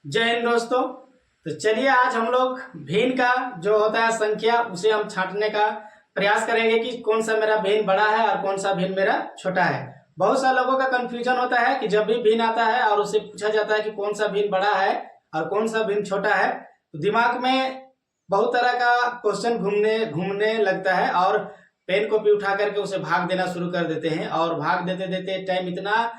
जय हिंद दोस्तों। तो चलिए आज हम लोग भिन्न का जो होता है संख्या उसे हम छांटने का प्रयास करेंगे कि कौन सा मेरा भिन्न बड़ा है और कौन सा भिन्न मेरा छोटा है। बहुत सारे लोगों का कंफ्यूजन होता है कि जब भी भिन्न आता है और उससे पूछा जाता है कि कौन सा भिन्न बड़ा है और कौन सा भिन्न छोटा है, तो दिमाग में बहुत तरह का क्वेश्चन घूमने घूमने लगता है और पेन कॉपी उठा करके उसे भाग देना शुरू कर देते हैं और भाग देते देते टाइम इतना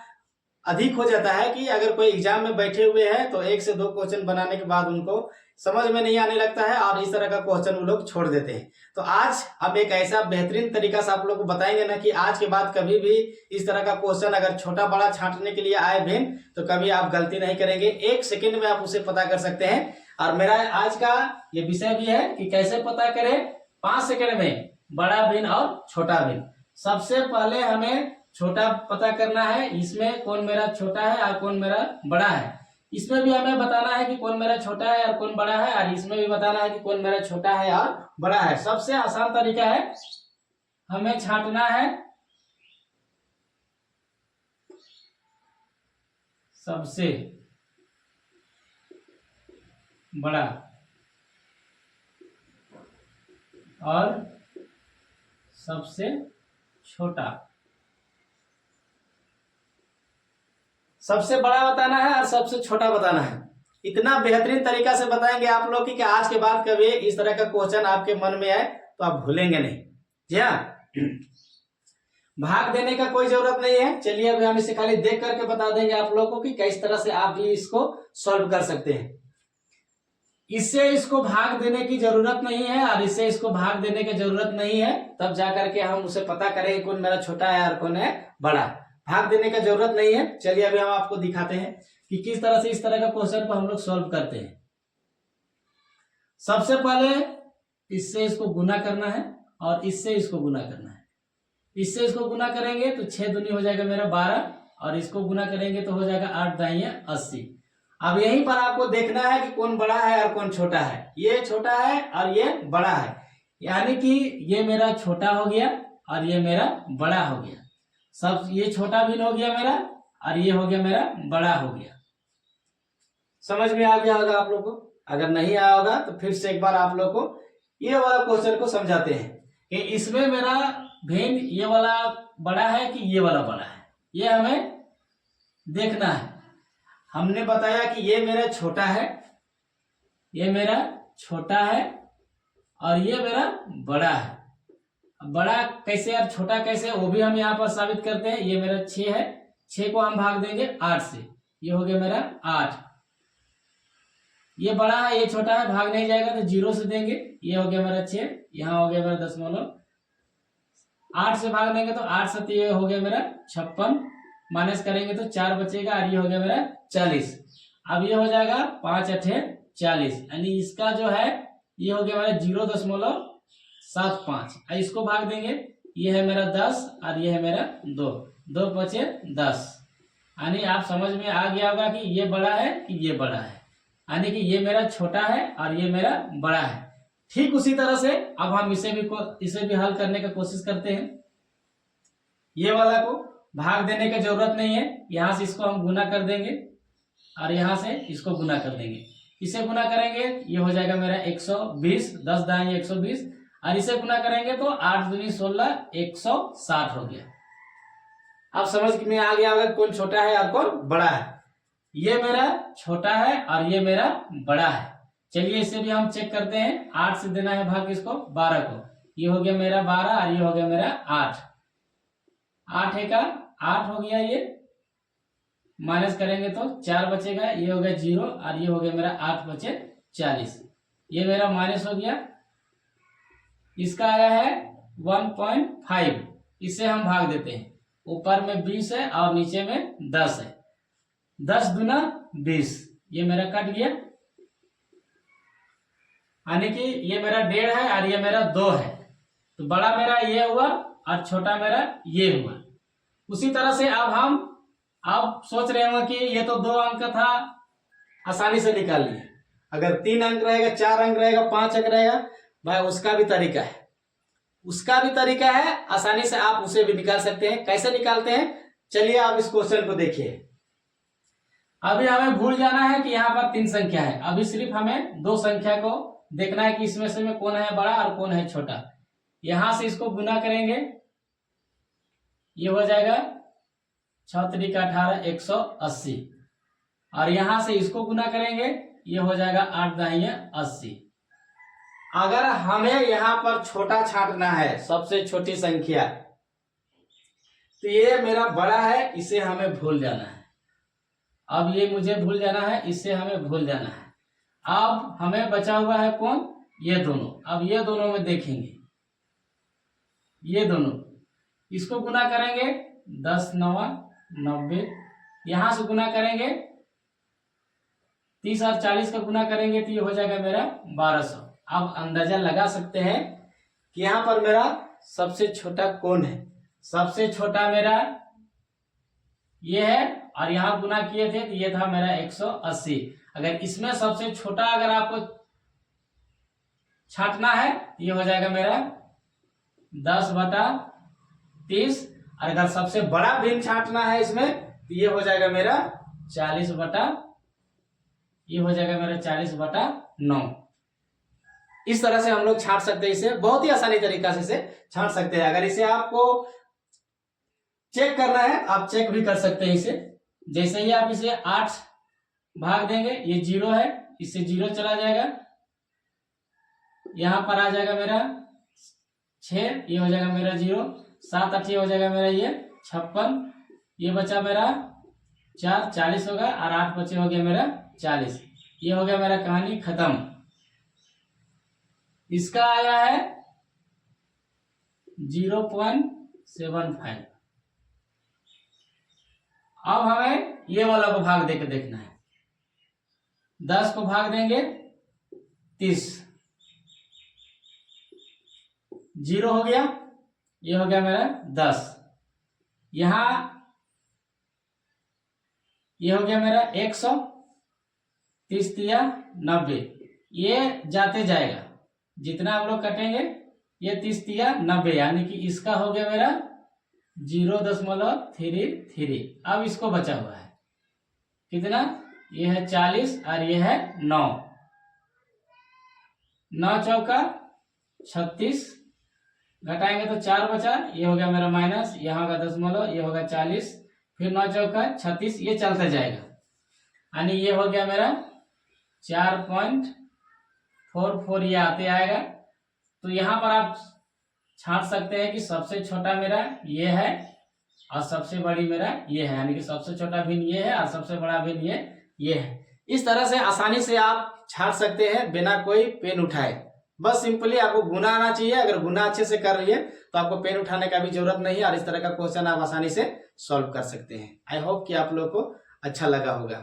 अधिक हो जाता है कि अगर कोई एग्जाम में बैठे हुए हैं तो 1 से 2 क्वेश्चन बनाने के बाद उनको समझ में नहीं आने लगता है और इस तरह का क्वेश्चन वो लोग छोड़ देते हैं। तो आज हम एक ऐसा बेहतरीन तरीका से आप लोग को बताएंगे ना कि आज के बाद कभी भी इस तरह का क्वेश्चन अगर छोटा बड़ा छांटने के लिए आए भिन्न तो कभी आप गलती नहीं करेंगे। 1 सेकेंड में आप उसे पता कर सकते हैं। और मेरा आज का ये विषय भी है कि कैसे पता करें 5 सेकेंड में बड़ा भिन्न और छोटा भिन्न। सबसे पहले हमें छोटा पता करना है, इसमें कौन मेरा छोटा है और कौन मेरा बड़ा है। इसमें भी हमें बताना है कि कौन मेरा छोटा है और कौन बड़ा है, और इसमें भी बताना है कि कौन मेरा छोटा है और बड़ा है। सबसे आसान तरीका है, हमें छांटना है सबसे बड़ा और सबसे छोटा। सबसे बड़ा बताना है और सबसे छोटा बताना है। इतना बेहतरीन तरीका से बताएंगे आप लोग कि आज के बाद कभी इस तरह का क्वेश्चन आपके मन में आए तो आप भूलेंगे नहीं। जी हाँ, भाग देने का कोई जरूरत नहीं है। चलिए अभी हम इसे खाली देख करके बता देंगे आप लोगों को कि किस तरह से आप भी इसको सॉल्व कर सकते हैं। इससे इसको भाग देने की जरूरत नहीं है और इससे इसको भाग देने की जरूरत नहीं है, तब जाकर के हम उसे पता करेंगे कौन मेरा छोटा है और कौन है बड़ा। भाग देने का जरूरत नहीं है। चलिए अभी हम आपको दिखाते हैं कि किस तरह से इस तरह का क्वेश्चन को हम लोग सॉल्व करते हैं। सबसे पहले इससे इसको गुना करना है और इससे इसको गुना करना है। इससे इसको गुना करेंगे तो 6 दूनी हो जाएगा मेरा 12 और इसको गुना करेंगे तो हो जाएगा 8 दाहिया 80। अब यहीं पर आपको देखना है कि कौन बड़ा है और कौन छोटा है। ये छोटा है और ये बड़ा है, यानी कि ये मेरा छोटा हो गया और ये मेरा बड़ा हो गया। सब ये छोटा भिन्न हो गया मेरा और ये हो गया मेरा बड़ा हो गया। समझ में आ गया होगा आप लोग को। अगर नहीं आया होगा तो फिर से एक बार आप लोग को ये वाला क्वेश्चन को समझाते हैं कि इसमें मेरा भिन्न ये वाला बड़ा है कि ये वाला बड़ा है, ये हमें देखना है। हमने बताया कि ये मेरा छोटा है, ये मेरा छोटा है और ये मेरा बड़ा है। बड़ा कैसे और छोटा कैसे वो भी हम यहाँ पर साबित करते हैं। ये मेरा 6 है, 6 को हम भाग देंगे 8 से, ये हो गया मेरा 8। ये बड़ा है ये छोटा है, भाग नहीं जाएगा तो 0 से देंगे, ये हो गया मेरा 6, यहाँ हो गया मेरा 0.8 से भाग देंगे तो 8 7 ये हो गया मेरा 56, माइनस करेंगे तो 4 बचेगा और ये हो गया मेरा 40। अब ये हो जाएगा 5 8 40, यानी इसका जो है ये हो गया मेरा 0.75। इसको भाग देंगे, ये है मेरा 10 और ये है मेरा 2, 2 बचे 10। यानी आप समझ में आ गया होगा कि ये बड़ा है कि ये बड़ा है, यानी कि ये मेरा छोटा है और ये मेरा बड़ा है। ठीक उसी तरह से अब हम इसे भी हल करने का कोशिश करते हैं। ये वाला को भाग देने की जरूरत नहीं है, यहाँ से इसको हम गुना कर देंगे और यहाँ से इसको गुना कर देंगे। इसे गुना करेंगे ये हो जाएगा मेरा 120, 10 दाएं 120 और इसे गुना करेंगे तो 8 दूनी 16, 160 हो गया। अब समझ में आ गया होगा कौन छोटा है और कौन बड़ा है। ये मेरा छोटा है और ये मेरा बड़ा है। चलिए इसे भी हम चेक करते हैं। 8 से देना है भाग इसको 12 को, ये हो गया मेरा 12 और ये हो गया मेरा 8। 8 है का 8 हो गया, ये माइनस करेंगे तो 4 बचेगा, ये हो गया 0 और ये हो गया मेरा 8 बचे 40। ये मेरा माइनस हो गया, इसका आया है 1.5। इसे हम भाग देते हैं, ऊपर में 20 है और नीचे में 10 है। 10 दूना 20, ये मेरा कट गया, यानी कि ये मेरा 1.5 है और ये मेरा 2 है। तो बड़ा मेरा ये हुआ और छोटा मेरा ये हुआ। उसी तरह से अब हम सोच रहे होंगे कि ये तो 2 अंक था, आसानी से निकाल लिए। अगर 3 अंक रहेगा, 4 अंक रहेगा, 5 अंक रहेगा, भाई उसका भी तरीका है, उसका भी तरीका है। आसानी से आप उसे भी निकाल सकते हैं। कैसे निकालते हैं, चलिए आप इस क्वेश्चन को देखिए। अभी हमें भूल जाना है कि यहाँ पर 3 संख्या है। अभी सिर्फ हमें 2 संख्या को देखना है कि इसमें से में कौन है बड़ा और कौन है छोटा। यहां से इसको गुना करेंगे, ये हो जाएगा 6 त्रिक 18 180, और यहां से इसको गुना करेंगे, ये हो जाएगा 8 दाहिया 80। अगर हमें यहाँ पर छोटा छांटना है, सबसे छोटी संख्या, तो ये मेरा बड़ा है, इसे हमें भूल जाना है। अब ये मुझे भूल जाना है, इससे हमें भूल जाना है। अब हमें बचा हुआ है कौन, ये दोनों। अब ये दोनों में देखेंगे, ये दोनों, इसको गुना करेंगे 10 9 90, यहां से गुना करेंगे 30 और 40 का गुना करेंगे तो ये हो जाएगा मेरा 1200। अब अंदाजा लगा सकते हैं कि यहाँ पर मेरा सबसे छोटा कौन है। सबसे छोटा मेरा ये है, और यहाँ गुना किए थे तो ये था मेरा 180। अगर इसमें सबसे छोटा अगर आपको छांटना है तो ये हो जाएगा मेरा 10/30, और अगर सबसे बड़ा भिन्न छांटना है इसमें तो ये हो जाएगा मेरा 40/9। इस तरह से हम लोग छांट सकते हैं इसे, बहुत ही आसानी तरीका से इसे छांट सकते हैं। अगर इसे आपको चेक करना है आप चेक भी कर सकते हैं इसे। जैसे ही आप इसे 8 भाग देंगे, ये 0 है, इससे 0 चला जाएगा, यहां पर आ जाएगा मेरा 6, ये हो जाएगा मेरा 0, 7 8 हो जाएगा मेरा ये 56, ये बचा मेरा 4 40 होगा, और 8 बचे हो गया मेरा 40। ये हो गया मेरा कहानी खत्म। इसका आया है 0.75। अब हमें ये वाला को भाग देके देखना है। 10 को भाग देंगे 30, 0 हो गया, ये हो गया मेरा 10, यहां ये हो गया मेरा 100, 30 3 90, ये जाते जाएगा, जितना हम लोग कटेंगे ये 30 3 90, यानी कि इसका हो गया मेरा 0.33। अब इसको बचा हुआ है कितना, ये है 40 और ये है 9, 9 चौका 36, घटाएंगे तो 4 बचा, ये हो गया मेरा माइनस, यहाँ होगा दशमलव, ये होगा 40, फिर 9 चौका 36, ये चलता जाएगा, यानी ये हो गया मेरा 4.44, ये आते आएगा। तो यहाँ पर आप छांट सकते हैं कि सबसे छोटा मेरा ये है और सबसे बड़ी मेरा ये है, यानी कि सबसे छोटा भिन्न ये है और सबसे बड़ा भिन्न ये है। इस तरह से आसानी से आप छांट सकते हैं बिना कोई पेन उठाए। बस सिंपली आपको गुना आना चाहिए। अगर गुना अच्छे से कर रही है तो आपको पेन उठाने का भी जरूरत नहीं है, और इस तरह का क्वेश्चन आप आसानी से सॉल्व कर सकते हैं। आई होप कि आप लोग को अच्छा लगा होगा।